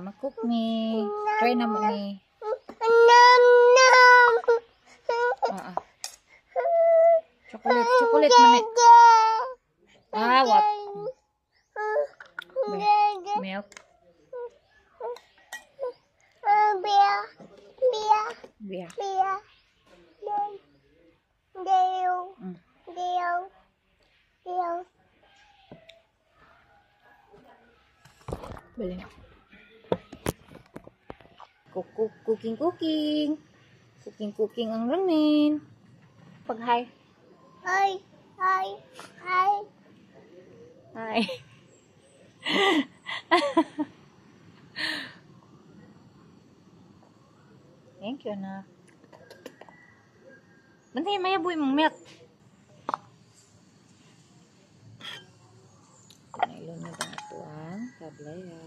mag-cook me. Try na mo ni. Chocolate man eh. What? Milk. Beer. Bali na. Cooking ang ramen. Pag hi. Hi. Thank you na. Bantay mayaboy mong milk. Nailon na ba ito ang kablaya.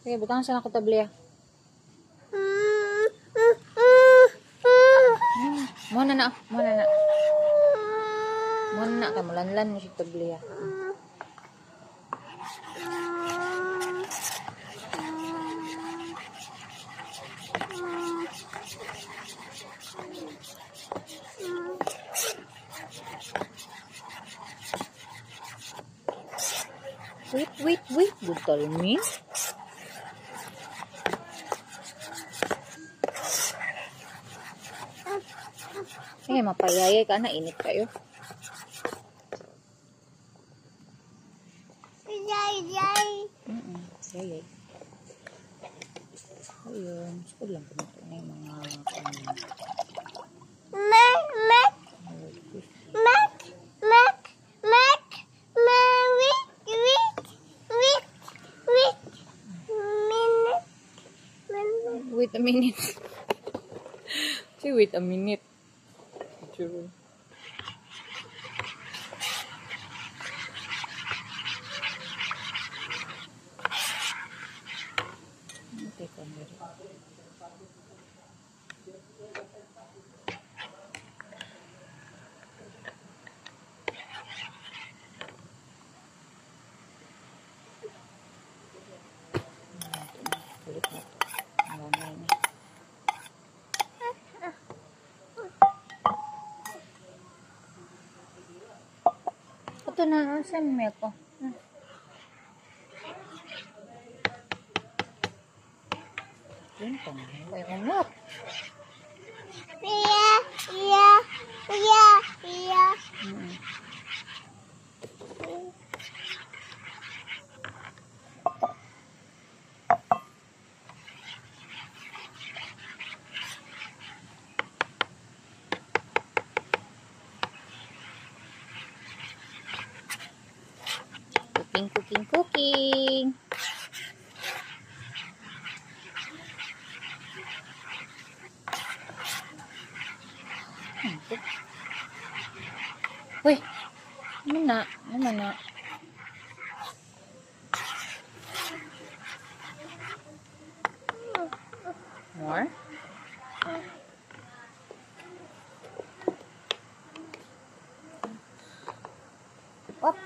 Sige, butang sa ako tablia. Muna na. Kamulanlan mo si tablia. Wait. Good tell me. Sige, mapayayay ka na. Init kayo. Yay. Ayun. School lang po ito na yung mga Wait a minute. Say wait a minute. True. Okay, camera. Ito na, sa milk ko. Yun pa na. May umot. Cooking. Uy, ano na? More? Up.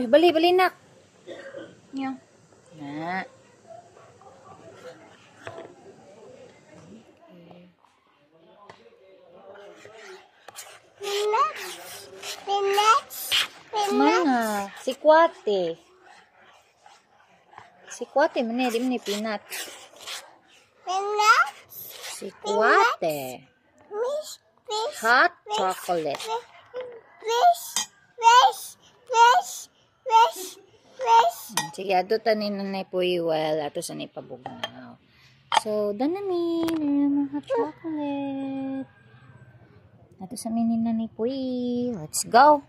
Bali nak. Yan. Na. Si Kwate. Si Kwate, mana di mana peanut. Peanut. Si Kwate. Hot chocolate. Sige, ato tanin na po iwal. Ato sa ipabugnaw. So, danami. Mga hot chocolate. Ato sa minin na ni po. Let's go.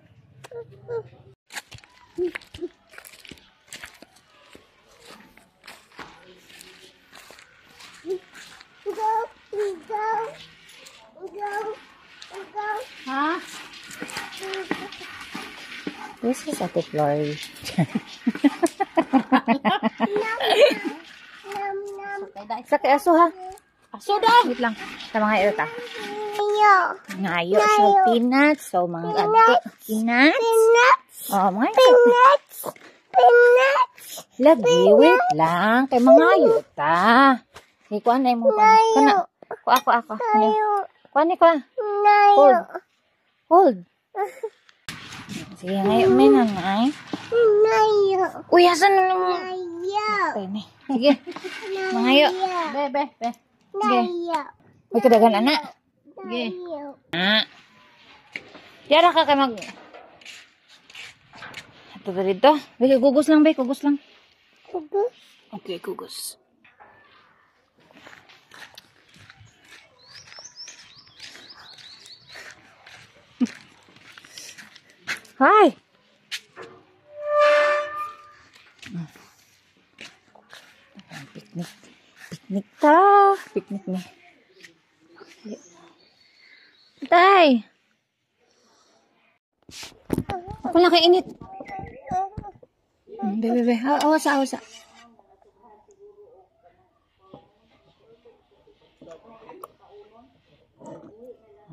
Ha? This is Ate Flory. Sakay aso ha? Aso daw! Wait lang. Sa mga ito ta. Ngayo siya peanuts. So, mga ate. Peanuts. Oh, mga peanuts. Lagi, wait lang. Kay mga ayo ta. Kay kuha na yung mga. Kana. Ako. Kuha ni kuha. Hold. Sige, ngayon may nanay. Uy, asan na naman? Sige. Mangayo. Be. Sige. May kadagan, anak. Sige. Yara ka mag... Ito ba dito? Be, gugos lang, be. Gugos lang. Okay, gugos. Hi. Piknik ta. Piknik ni. Tay. Ako lang kainit. Be. Awasa.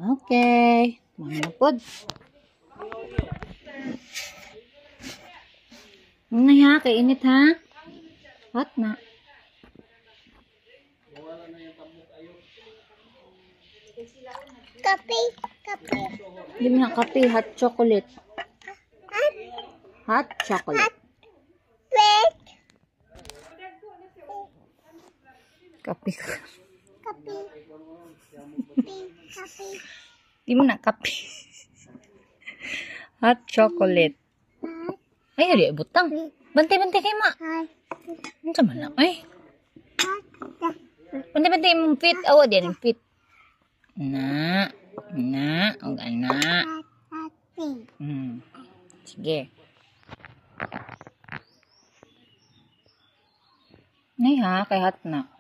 Okay. Mga pod. Ano kay init ha? Hot na. Kape. Hindi mo na kape, hot chocolate. Hot chocolate. Kape. Hindi mo na kape. Hot chocolate. Ay, hari, butang. Bantay kay ma. Ano sa man lang? Ay. Bantay mong fit. Awa din yung fit. Na. O gana. Sige. Nay ha, kay hot na.